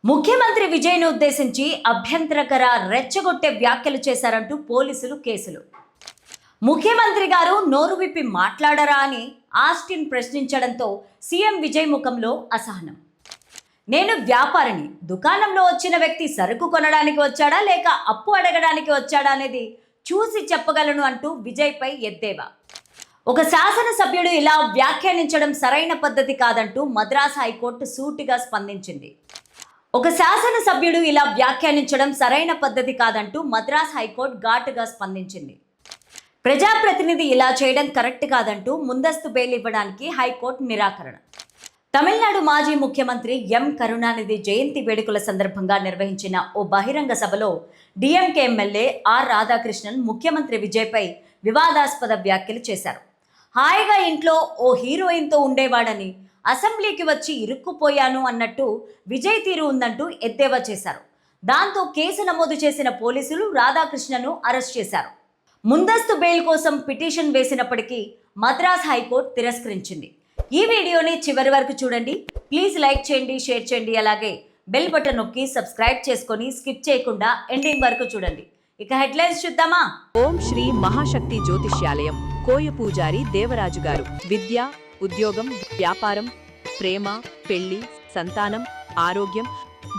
ముఖ్యమంత్రి విజయ్ను ఉద్దేశించి అభ్యంతరకర రెచ్చగొట్టే వ్యాఖ్యలు చేశారంటూ పోలీసులు కేసులు. ముఖ్యమంత్రి గారు నోరు విప్పి మాట్లాడరా అని ఆస్టిన్ ప్రశ్నించడంతో సీఎం విజయ్ ముఖంలో అసహనం. నేను వ్యాపారిని, దుకాణంలో వచ్చిన వ్యక్తి సరుకు కొనడానికి వచ్చాడా లేక అప్పు అడగడానికి వచ్చాడా అనేది చూసి చెప్పగలను అంటూ విజయ్పై ఎద్దేవా. ఒక శాసనసభ్యుడు ఇలా వ్యాఖ్యానించడం సరైన పద్ధతి కాదంటూ మద్రాస్ హైకోర్టు సూటిగా స్పందించింది. ఒక శాసనసభ్యుడు ఇలా వ్యాఖ్యానించడం సరైన పద్ధతి కాదంటూ మద్రాస్ హైకోర్టు ఘాటుగా స్పందించింది. ప్రజాప్రతినిధి ఇలా చేయడం కరెక్ట్ కాదంటూ ముందస్తు బెయిల్ ఇవ్వడానికి హైకోర్టు నిరాకరణ. తమిళనాడు మాజీ ముఖ్యమంత్రి ఎం కరుణానిధి జయంతి వేడుకల సందర్భంగా నిర్వహించిన ఓ బహిరంగ సభలో డిఎంకే ఎమ్మెల్యే ఆర్ రాధాకృష్ణన్ ముఖ్యమంత్రి విజయ్పై వివాదాస్పద వ్యాఖ్యలు చేశారు. హాయిగా ఇంట్లో ఓ హీరోయిన్తో ఉండేవాడని, అసెంబ్లీకి వచ్చి ఇరుక్కుపోయాను అన్నట్టు విజయ్ తీరు ఉందంటూ ఎద్దేవా చేశారు. దాంతో కేసు నమోదు చేసిన పోలీసులు రాధాకృష్ణను అరెస్ట్ చేశారు. ముందస్తు బెయిల్ కోసం పిటిషన్ వేసినప్పటికీ మద్రాస్ హైకోర్టు తిరస్కరించింది. ఈ వీడియోని చివరి వరకు చూడండి. ప్లీజ్ లైక్ చేయండి, షేర్ చేయండి, అలాగే బెల్ బటన్ నొక్కి సబ్స్క్రైబ్ చేసుకొని స్కిప్ చేయకుండా ఎండింగ్ వరకు చూడండి. ఇక హెడ్లైన్స్ చూద్దామా. ఓం శ్రీ మహాశక్తి జ్యోతిష్యాలయం కోయ పూజారి దేవరాజు గారు విద్య, ఉద్యోగం, వ్యాపారం, ప్రేమ, పెళ్లి, సంతానం, ఆరోగ్యం,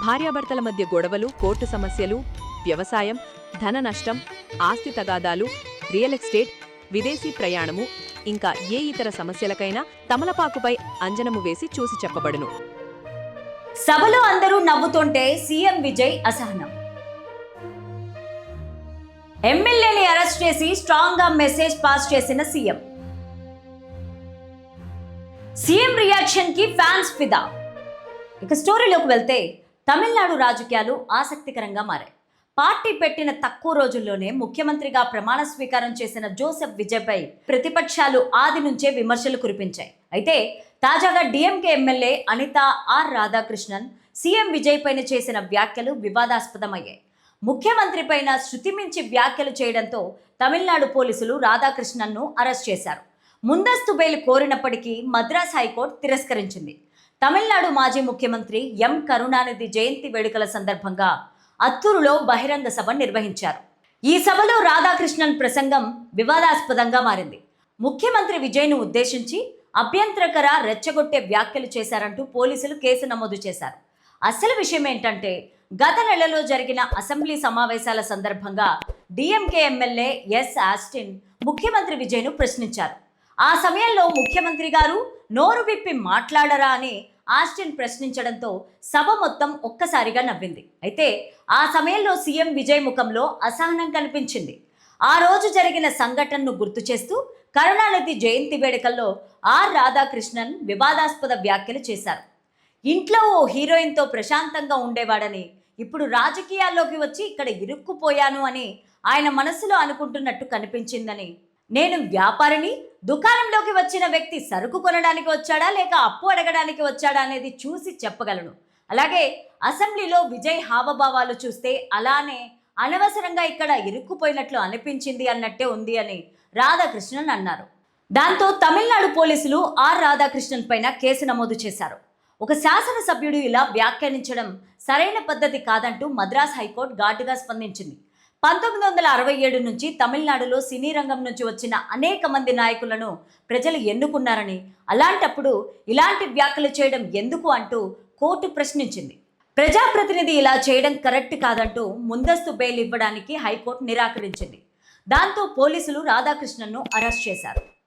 భార్యాభర్తల మధ్య గొడవలు, కోర్టు సమస్యలు, వ్యవసాయం, ధన నష్టం, ఆస్తి తగాదాలు, రియల్ ఎస్టేట్, విదేశీ ప్రయాణము, ఇంకా ఏ ఇతర సమస్యలకైనా తమలపాకుపై అంజనము వేసి చూసి చెప్పబడును. సభలో అందరూ నవ్వుతుంటే సీఎం విజయ్ అసహనం. ఎమ్మెల్యేని అరెస్ట్ చేసి స్ట్రాంగ్ గా మెసేజ్ పాస్ చేసిన సీఎం. సీఎం రియాక్షన్ కి ఫ్యాన్స్ ఫిదా. ఇక స్టోరీలోకి వెళ్తే తమిళనాడు రాజకీయాలు ఆసక్తికరంగా మారాయి. పార్టీ పెట్టిన తక్కువ రోజుల్లోనే ముఖ్యమంత్రిగా ప్రమాణ స్వీకారం చేసిన జోసెఫ్ విజయ్పై ప్రతిపక్షాలు ఆది నుంచే విమర్శలు కురిపించాయి. అయితే తాజాగా DMK MLA Anitha R Radhakrishnan CM Vijay పైన చేసిన వ్యాఖ్యలు వివాదాస్పదమయ్యాయి. ముఖ్యమంత్రి పైన శృతిమించి వ్యాఖ్యలు చేయడంతో తమిళనాడు పోలీసులు రాధాకృష్ణన్ను అరెస్ట్ చేశారు. ముందస్తు బెయిల్ కోరినప్పటికీ మద్రాస్ హైకోర్టు తిరస్కరించింది. తమిళనాడు మాజీ ముఖ్యమంత్రి ఎం కరుణానిధి జయంతి వేడుకల సందర్భంగా అత్తూరులో బహిరంగ సభ నిర్వహించారు. ఈ సభలో రాధాకృష్ణన్ ప్రసంగం వివాదాస్పదంగా మారింది. ముఖ్యమంత్రి విజయ్ను ఉద్దేశించి అభ్యంతరకర రెచ్చగొట్టే వ్యాఖ్యలు చేశారంటూ పోలీసులు కేసు నమోదు చేశారు. అసలు విషయం ఏంటంటే, గత నెలలో జరిగిన అసెంబ్లీ సమావేశాల సందర్భంగా డిఎంకే ఎమ్మెల్యే ఎస్ ఆస్టిన్ ముఖ్యమంత్రి విజయ్ను ప్రశ్నించారు. ఆ సమయంలో ముఖ్యమంత్రి గారు నోరు విప్పి మాట్లాడరా అని ఆస్టిన్ ప్రశ్నించడంతో సభ మొత్తం ఒక్కసారిగా నవ్వింది. అయితే ఆ సమయంలో సీఎం విజయ్ ముఖంలో అసహనం కనిపించింది. ఆ రోజు జరిగిన సంఘటనను గుర్తు చేస్తూ కరుణానిధి జయంతి వేడుకల్లో ఆర్ రాధాకృష్ణన్ వివాదాస్పద వ్యాఖ్యలు చేశారు. ఇంట్లో ఓ హీరోయిన్తో ప్రశాంతంగా ఉండేవాడని, ఇప్పుడు రాజకీయాల్లోకి వచ్చి ఇక్కడ ఇరుక్కుపోయాను అని ఆయన మనసులో అనుకుంటున్నట్టు కనిపించిందని, నేను వ్యాపారిని, దుకాణంలోకి వచ్చిన వ్యక్తి సరుకు కొనడానికి వచ్చాడా లేక అప్పు అడగడానికి వచ్చాడా అనేది చూసి చెప్పగలను. అలాగే అసెంబ్లీలో విజయ్ హావభావాలు చూస్తే అలానే అనవసరంగా ఇక్కడ ఇరుక్కుపోయినట్లు అనిపించింది అన్నట్టే ఉంది అని రాధాకృష్ణన్ అన్నారు. దాంతో తమిళనాడు పోలీసులు ఆర్ రాధాకృష్ణన్ పైన కేసు నమోదు చేశారు. ఒక శాసనసభ్యుడు ఇలా వ్యాఖ్యానించడం సరైన పద్ధతి కాదంటూ మద్రాస్ హైకోర్టు ఘాటుగా స్పందించింది. 1967 నుంచి తమిళనాడులో సినీ రంగం నుంచి వచ్చిన అనేక మంది నాయకులను ప్రజలు ఎన్నుకున్నారని, అలాంటప్పుడు ఇలాంటి వ్యాఖ్యలు చేయడం ఎందుకు అంటూ కోర్టు ప్రశ్నించింది. ప్రజాప్రతినిధి ఇలా చేయడం కరెక్ట్ కాదంటూ ముందస్తు బెయిల్ ఇవ్వడానికి హైకోర్టు నిరాకరించింది. దాంతో పోలీసులు రాధాకృష్ణన్ను అరెస్ట్ చేశారు.